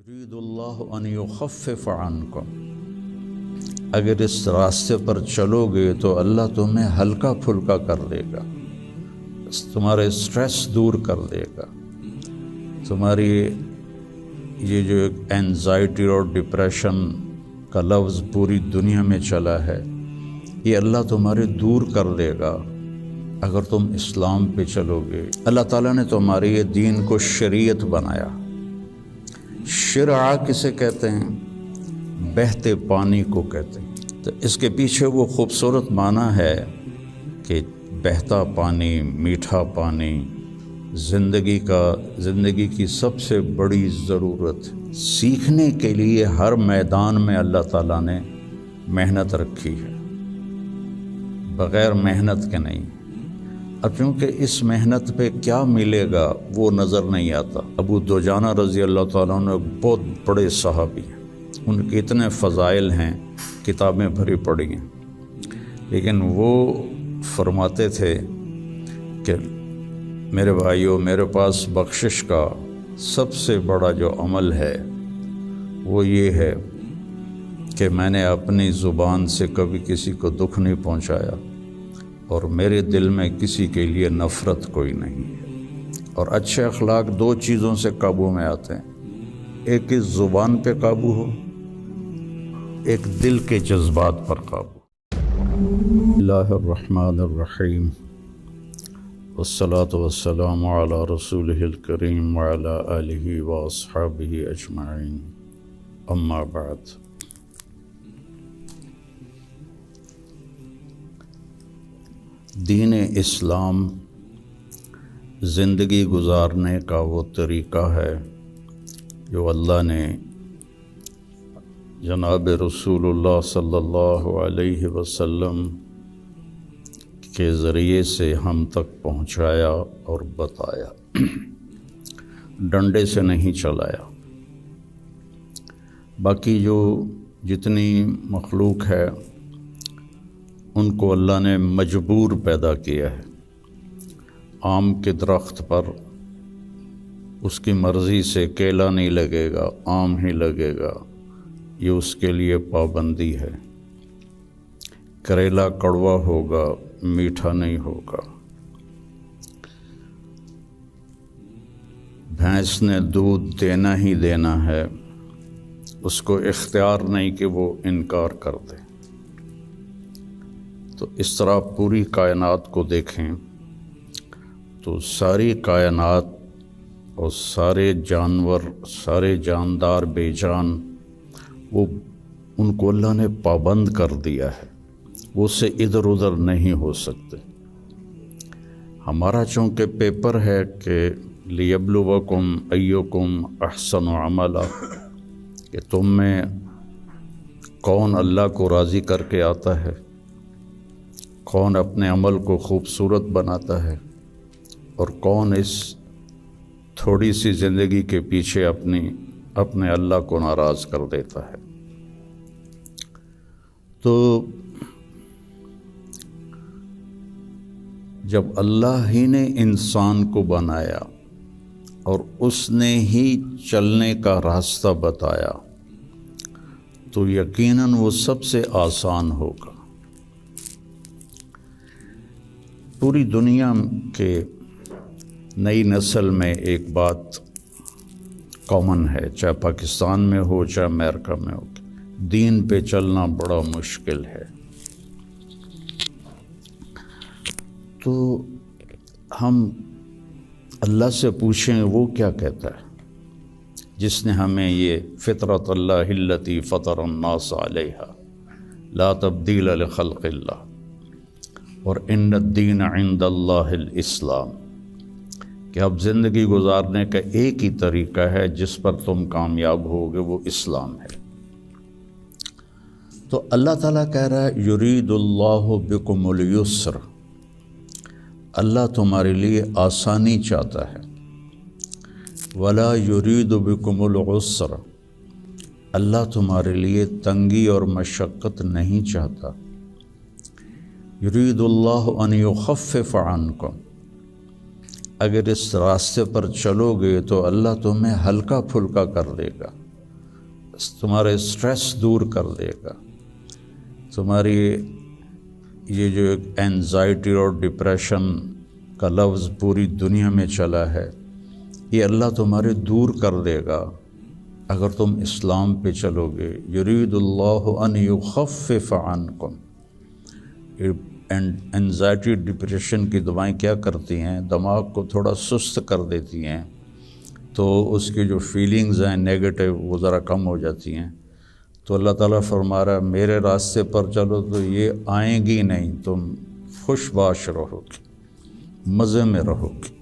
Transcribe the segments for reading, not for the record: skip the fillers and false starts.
یرید اللہ ان یخفف عنکم، اگر اس راستے پر چلو گے تو اللہ تمہیں ہلکا پھلکا کر دے گا، تمہارے اسٹریس دور کر دے گا، تمہاری یہ جو اینزائٹی اور ڈپریشن کا لفظ پوری دنیا میں چلا ہے، یہ اللہ تمہارے دور کر دے گا اگر تم اسلام پہ چلو گے۔ اللہ تعالیٰ نے تمہارے یہ دین کو شریعت بنایا۔ شرع کسے کہتے ہیں؟ بہتے پانی کو کہتے ہیں۔ تو اس کے پیچھے وہ خوبصورت معنی ہے کہ بہتا پانی، میٹھا پانی، زندگی کی سب سے بڑی ضرورت۔ سیکھنے کے لیے ہر میدان میں اللہ تعالیٰ نے محنت رکھی ہے، بغیر محنت کے نہیں۔ اب چونکہ اس محنت پہ کیا ملے گا وہ نظر نہیں آتا۔ ابو دجانہ رضی اللہ تعالیٰ عنہ بہت بڑے صحابی ہیں، ان کے اتنے فضائل ہیں، کتابیں بھری پڑی ہیں، لیکن وہ فرماتے تھے کہ میرے بھائیوں، میرے پاس بخشش کا سب سے بڑا جو عمل ہے وہ یہ ہے کہ میں نے اپنی زبان سے کبھی کسی کو دکھ نہیں پہنچایا، اور میرے دل میں کسی کے لیے نفرت کوئی نہیں ہے۔ اور اچھے اخلاق دو چیزوں سے قابو میں آتے ہیں، ایک اس زبان پہ قابو ہو، ایک دل کے جذبات پر قابو۔ اللہ الرحمن الرحیم، والصلاة والسلام علی رسولہ الکریم وعلی آلہ واصحابہ اجمعین، اما بعد۔ دین اسلام زندگی گزارنے کا وہ طریقہ ہے جو اللہ نے جناب رسول اللہ صلی اللہ علیہ وسلم کے ذریعے سے ہم تک پہنچایا اور بتایا، ڈنڈے سے نہیں چلایا۔ باقی جو جتنی مخلوق ہے ان کو اللہ نے مجبور پیدا کیا ہے۔ آم کے درخت پر اس کی مرضی سے کیلا نہیں لگے گا، آم ہی لگے گا، یہ اس کے لیے پابندی ہے۔ کریلا کڑوا ہوگا، میٹھا نہیں ہوگا۔ بھینس نے دودھ دینا ہی دینا ہے، اس کو اختیار نہیں کہ وہ انکار کر دے۔ تو اس طرح پوری کائنات کو دیکھیں تو ساری کائنات اور سارے جانور، سارے جاندار بے جان، وہ ان کو اللہ نے پابند کر دیا ہے، وہ سے ادھر ادھر نہیں ہو سکتے۔ ہمارا چونکہ پیپر ہے کہ لیبلوکم ایکم احسن عملا، کہ تم میں کون اللہ کو راضی کر کے آتا ہے، کون اپنے عمل کو خوبصورت بناتا ہے، اور کون اس تھوڑی سی زندگی کے پیچھے اپنے اللہ کو ناراض کر دیتا ہے۔ تو جب اللہ ہی نے انسان کو بنایا اور اس نے ہی چلنے کا راستہ بتایا تو یقیناً وہ سب سے آسان ہوگا۔ پوری دنیا کے نئی نسل میں ایک بات کامن ہے، چاہے پاکستان میں ہو چاہے امریکہ میں ہو، دین پہ چلنا بڑا مشکل ہے۔ تو ہم اللہ سے پوچھیں وہ کیا کہتا ہے جس نے ہمیں یہ فطرت اللہ التی فطر الناس علیہا لا تبدیل لخلق اللہ اور ان الدین عند اللہ الاسلام، کہ اب زندگی گزارنے کا ایک ہی طریقہ ہے جس پر تم کامیاب ہوگے، وہ اسلام ہے۔ تو اللہ تعالیٰ کہہ رہا ہے یرید اللہ بکم الیسر، اللہ تمہارے لیے آسانی چاہتا ہے، ولا یرید بکم العسر، اللہ تمہارے لیے تنگی اور مشقت نہیں چاہتا۔ یرید اللہ ان یخفف عنکم، اگر اس راستے پر چلو گے تو اللہ تمہیں ہلکا پھلکا کر دے گا، تمہارے سٹریس دور کر دے گا. تمہاری یہ جو ایک اینزائٹی اور ڈپریشن کا لفظ پوری دنیا میں چلا ہے، یہ اللہ تمہارے دور کر دے گا اگر تم اسلام پہ چلو گے. یرید اللہ ان یخفف عنکم. اینزائٹی ڈپریشن کی دوائیں کیا کرتی ہیں؟ دماغ کو تھوڑا سست کر دیتی ہیں، تو اس کی جو فیلنگز ہیں نیگیٹو وہ ذرا کم ہو جاتی ہیں. تو اللہ تعالیٰ فرما رہا ہے میرے راستے پر چلو تو یہ آئیں گی نہیں، تم خوش باش رہو گے، مزے میں رہو گے.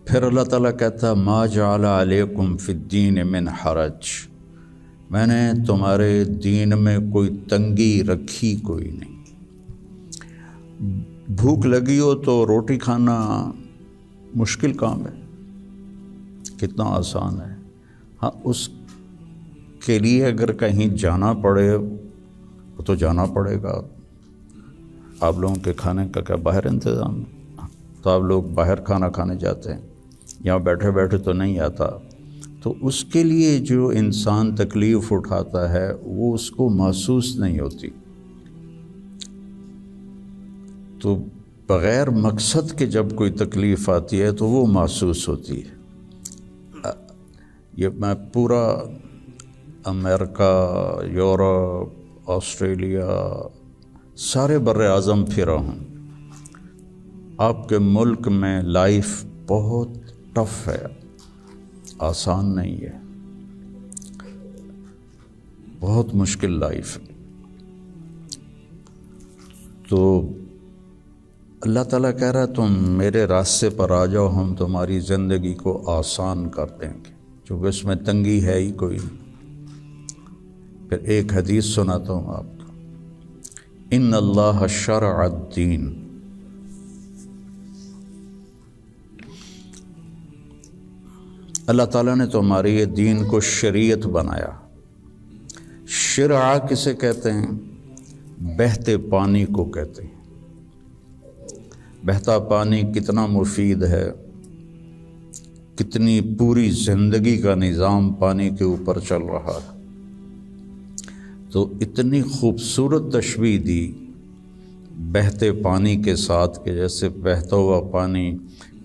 پھر اللہ تعالیٰ کہتا ہے ما جعل علیکم فی الدین من حرج. میں نے تمہارے دین میں کوئی تنگی رکھی کوئی نہیں. بھوک لگی ہو تو روٹی کھانا مشکل کام ہے، کتنا آسان ہے. ہاں اس کے لیے اگر کہیں جانا پڑے تو جانا پڑے گا. آپ لوگوں کے کھانے کا کیا باہر انتظام ہے؟ تو آپ لوگ باہر کھانا کھانے جاتے ہیں، یہاں بیٹھے بیٹھے تو نہیں آتا. تو اس کے لیے جو انسان تکلیف اٹھاتا ہے وہ اس کو محسوس نہیں ہوتی. تو بغیر مقصد کے جب کوئی تکلیف آتی ہے تو وہ محسوس ہوتی ہے. یہ میں پورا امریکہ، یورپ، آسٹریلیا، سارے بر اعظم پھرا ہوں. آپ کے ملک میں لائف بہت ٹف ہے، آسان نہیں ہے، بہت مشکل لائف ہے. تو اللہ تعالیٰ کہہ رہا ہے تم میرے راستے پر آ جاؤ، ہم تمہاری زندگی کو آسان کر دیں گے، چونکہ اس میں تنگی ہے ہی کوئی نہیں. پھر ایک حدیث سناتا ہوں آپ کو. ان اللہ شرع الدین. اللہ تعالیٰ نے تمہارے یہ دین کو شریعت بنایا. شرع کسے کہتے ہیں؟ بہتے پانی کو کہتے ہیں. بہتا پانی کتنا مفید ہے، کتنی پوری زندگی کا نظام پانی کے اوپر چل رہا ہے. تو اتنی خوبصورت تشبیہ دی بہتے پانی کے ساتھ کہ جیسے بہتا ہوا پانی،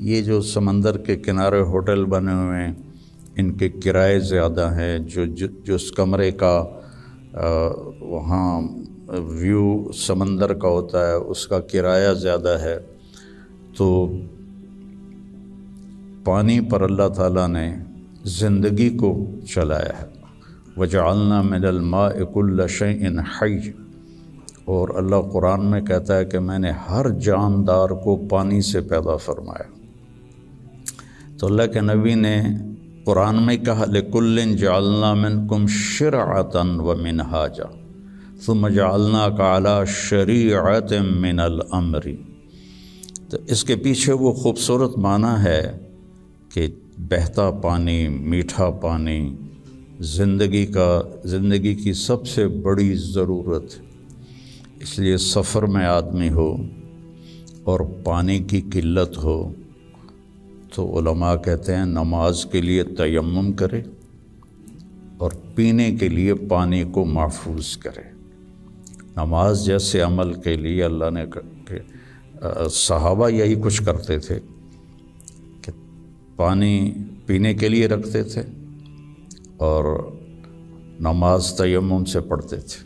یہ جو سمندر کے کنارے ہوٹل بنے ہوئے ہیں ان کے کرائے زیادہ ہیں. جو اس کمرے کا وہاں ویو سمندر کا ہوتا ہے اس کا کرایہ زیادہ ہے. تو پانی پر اللہ تعالیٰ نے زندگی کو چلایا ہے. وَجَعَلْنَا مِنَ الْمَاءِ كُلَّ شَيْءٍ حَيٍّ. اور اللہ قرآن میں کہتا ہے کہ میں نے ہر جاندار کو پانی سے پیدا فرمایا. تو اللہ کے نبی نے قرآن میں کہا لِكُلٍّ جَعَلْنَا مِنْكُمْ شِرْعَةً وَمِنْهَاجًا ثُمَّ جَعَلْنَاكَ عَلَى شَرِيعَةٍ مِنَ الْأَمْرِ. تو اس کے پیچھے وہ خوبصورت معنی ہے کہ بہتا پانی، میٹھا پانی زندگی کی سب سے بڑی ضرورت. اس لیے سفر میں آدمی ہو اور پانی کی قلت ہو تو علماء کہتے ہیں نماز کے لیے تیمم کرے اور پینے کے لیے پانی کو محفوظ کرے. نماز جیسے عمل کے لیے اللہ نے صحابہ یہی کچھ کرتے تھے کہ پانی پینے کے لیے رکھتے تھے اور نماز تیمم سے پڑھتے تھے.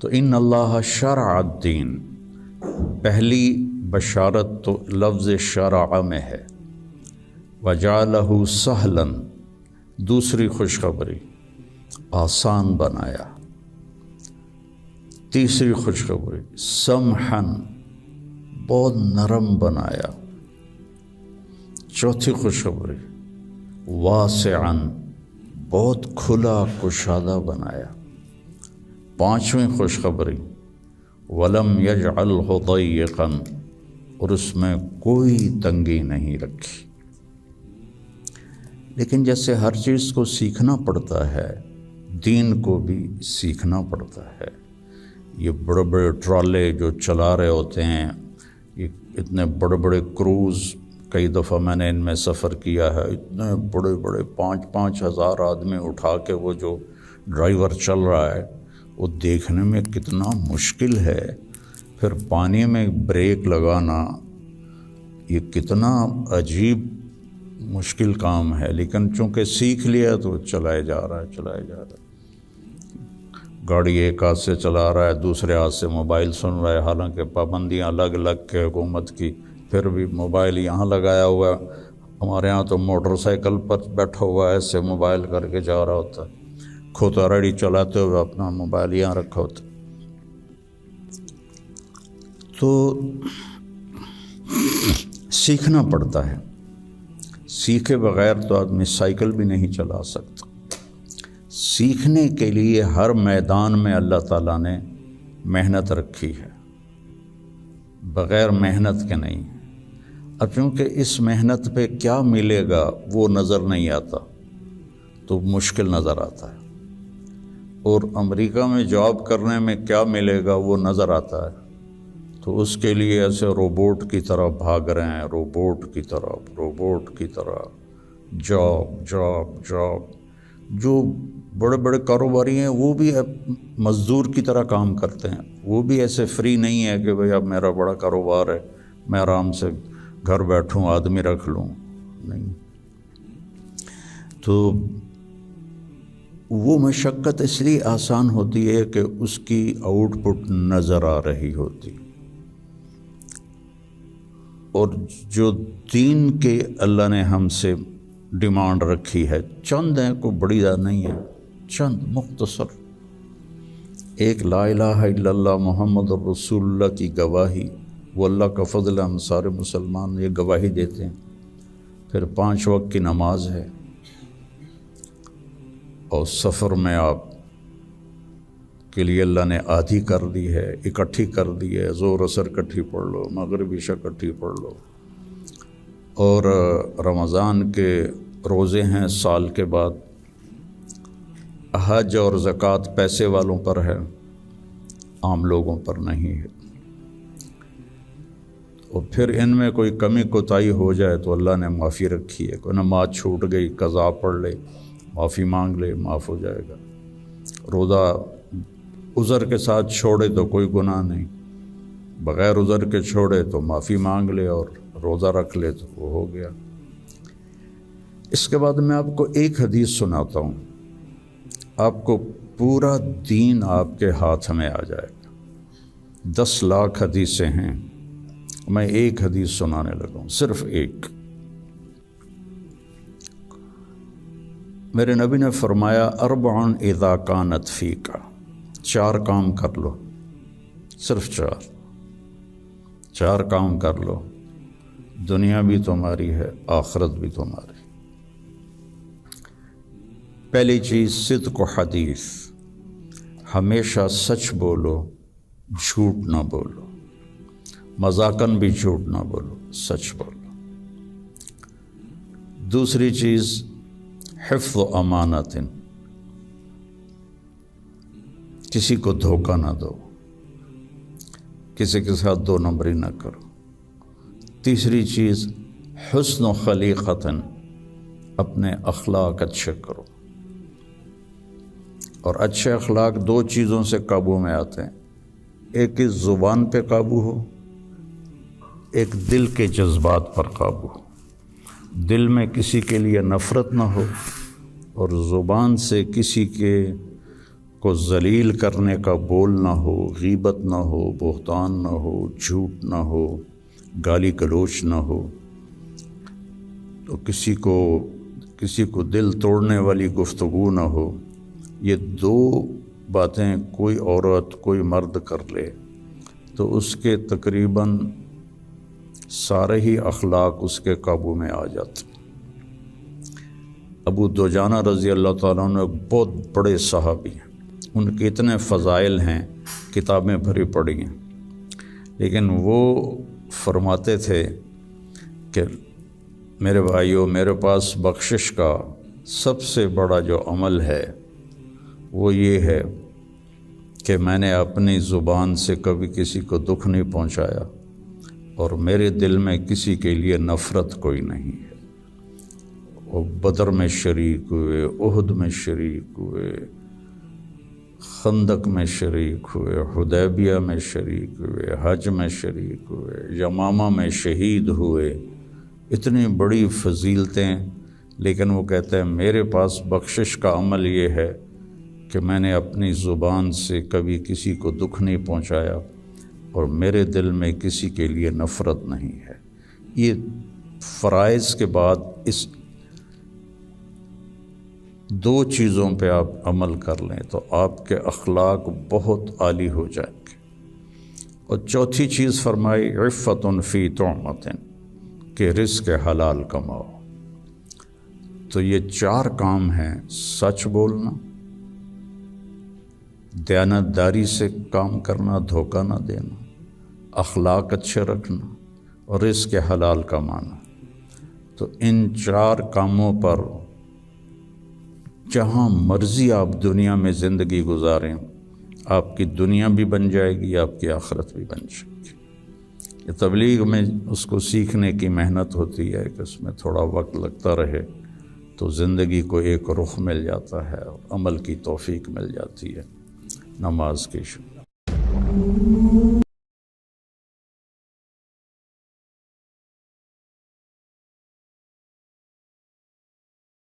تو ان اللہ شرع الدین، پہلی بشارت تو لفظ شرع میں ہے. وجعلہ سہلا، دوسری خوشخبری آسان بنایا. تیسری خوشخبری سمحن، بہت نرم بنایا. چوتھی خوشخبری واسعاً، بہت کھلا کشادہ بنایا. پانچویں خوشخبری ولم یجعلہ ضیقاً، اور اس میں کوئی تنگی نہیں رکھی. لیکن جیسے ہر چیز کو سیکھنا پڑتا ہے، دین کو بھی سیکھنا پڑتا ہے. یہ بڑے بڑے ٹرالے جو چلا رہے ہوتے ہیں، یہ اتنے بڑے بڑے کروز کئی دفعہ میں نے ان میں سفر کیا ہے، اتنے بڑے بڑے 5-5 ہزار آدمی اٹھا کے وہ جو ڈرائیور چل رہا ہے وہ دیکھنے میں کتنا مشکل ہے، پھر پانی میں بریک لگانا یہ کتنا عجیب مشکل کام ہے، لیکن چونکہ سیکھ لیا تو چلائے جا رہا ہے۔ گاڑی ایک ہاتھ سے چلا رہا ہے، دوسرے ہاتھ سے موبائل سن رہا ہے، حالانکہ پابندیاں الگ الگ کے حکومت کی، پھر بھی موبائل یہاں لگایا ہوا ہے۔ ہمارے ہاں تو موٹر سائیکل پر بیٹھا ہوا ہے، ایسے موبائل کر کے جا رہا ہوتا ہے، کھوتا ریڈی چلاتے ہوئے اپنا موبائل یہاں رکھا ہوتا ہے۔ تو سیکھنا پڑتا ہے، سیکھے بغیر تو آدمی سائیکل بھی نہیں چلا سکتا۔ سیکھنے کے لیے ہر میدان میں اللہ تعالیٰ نے محنت رکھی ہے، بغیر محنت کے نہیں۔ اب چونکہ اس محنت پہ کیا ملے گا وہ نظر نہیں آتا تو مشکل نظر آتا ہے، اور امریکہ میں جاب کرنے میں کیا ملے گا وہ نظر آتا ہے، تو اس کے لیے ایسے روبوٹ کی طرح بھاگ رہے ہیں، روبوٹ کی طرح جاب۔ جو بڑے بڑے کاروباری ہیں وہ بھی مزدور کی طرح کام کرتے ہیں، وہ بھی ایسے فری نہیں ہے کہ بھئی اب میرا بڑا کاروبار ہے میں آرام سے گھر بیٹھوں آدمی رکھ لوں، نہیں۔ تو وہ مشقت اس لیے آسان ہوتی ہے کہ اس کی آؤٹ پٹ نظر آ رہی ہوتی، اور جو دین کے اللہ نے ہم سے ڈیمانڈ رکھی ہے چند ہیں، کوئی بڑی زیادہ نہیں ہے، چند مختصر، ایک لا الہ الا اللہ محمد الرسول اللہ کی گواہی، وہ اللہ کا فضل، ہم سارے مسلمان یہ گواہی دیتے ہیں، پھر 5 وقت کی نماز ہے، اور سفر میں آپ کے لیے اللہ نے آدھی کر دی ہے، اکٹھی کر دی ہے، ظہر عصر اکٹھی پڑھ لو، مغرب عشاء اکٹھی پڑھ لو، اور رمضان کے روزے ہیں سال کے بعد، حج اور زکوٰۃ پیسے والوں پر ہے، عام لوگوں پر نہیں ہے، اور پھر ان میں کوئی کمی کوتاہی ہو جائے تو اللہ نے معافی رکھی ہے، کوئی نماز چھوٹ گئی قضا پڑھ لے، معافی مانگ لے، معاف ہو جائے گا، روزہ عذر کے ساتھ چھوڑے تو کوئی گناہ نہیں، بغیر عذر کے چھوڑے تو معافی مانگ لے اور روزہ رکھ لے تو وہ ہو گیا۔ اس کے بعد میں آپ کو ایک حدیث سناتا ہوں، آپ کو پورا دین آپ کے ہاتھ میں آ جائے گا۔ 10 لاکھ حدیثیں ہیں، میں ایک حدیث سنانے لگا ہوں، صرف ایک۔ میرے نبی نے فرمایا 4 اذا کانت فیک، 4 کام کر لو، صرف 4 کام کر لو، دنیا بھی تمہاری ہے آخرت بھی تمہاری۔ پہلی چیز صدق و حدیث، ہمیشہ سچ بولو، جھوٹ نہ بولو، مذاقاً بھی جھوٹ نہ بولو، سچ بولو۔ دوسری چیز حفظ و امانت، کسی کو دھوکہ نہ دو، کسی کے ساتھ 2 نمبری نہ کرو۔ تیسری چیز حسن و خلیقت، اپنے اخلاق اچھے کرو، اور اچھے اخلاق 2 چیزوں سے قابو میں آتے ہیں، ایک اس زبان پہ قابو ہو، ایک دل کے جذبات پر قابو ہو، دل میں کسی کے لیے نفرت نہ ہو، اور زبان سے کسی کے کو ذلیل کرنے کا بول نہ ہو، غیبت نہ ہو، بہتان نہ ہو، جھوٹ نہ ہو، گالی گلوچ نہ ہو، تو کسی کو دل توڑنے والی گفتگو نہ ہو۔ یہ 2 باتیں کوئی عورت کوئی مرد کر لے تو اس کے تقریباً سارے ہی اخلاق اس کے قابو میں آ جاتے۔ ابو دجانہ رضی اللہ تعالیٰ عنہ بہت بڑے صحابی ہیں، ان کے اتنے فضائل ہیں، کتابیں بھری پڑی ہیں، لیکن وہ فرماتے تھے کہ میرے بھائیوں، میرے پاس بخشش کا سب سے بڑا جو عمل ہے وہ یہ ہے کہ میں نے اپنی زبان سے کبھی کسی کو دکھ نہیں پہنچایا، اور میرے دل میں کسی کے لیے نفرت کوئی نہیں ہے۔ وہ بدر میں شریک ہوئے، احد میں شریک ہوئے، خندق میں شریک ہوئے، حدیبیہ میں شریک ہوئے، حج میں شریک ہوئے، یمامہ میں شہید ہوئے، اتنی بڑی فضیلتیں، لیکن وہ کہتے ہیں میرے پاس بخشش کا عمل یہ ہے کہ میں نے اپنی زبان سے کبھی کسی کو دکھ نہیں پہنچایا اور میرے دل میں کسی کے لیے نفرت نہیں ہے۔ یہ فرائض کے بعد اس دو چیزوں پہ آپ عمل کر لیں تو آپ کے اخلاق بہت عالی ہو جائیں گے۔ اور چوتھی چیز فرمائی عفت فی طعمۃ، کہ رزق حلال کماؤ۔ تو یہ 4 کام ہیں: سچ بولنا، دیانتداری سے کام کرنا، دھوکہ نہ دینا، اخلاق اچھے رکھنا اور رزق حلال کمانا۔ تو ان 4 کاموں پر جہاں مرضی آپ دنیا میں زندگی گزاریں، آپ کی دنیا بھی بن جائے گی، آپ کی آخرت بھی بن جائے گی۔ یہ تبلیغ میں اس کو سیکھنے کی محنت ہوتی ہے کہ اس میں تھوڑا وقت لگتا رہے تو زندگی کو ایک رخ مل جاتا ہے اور عمل کی توفیق مل جاتی ہے۔ نماز کی شکر۔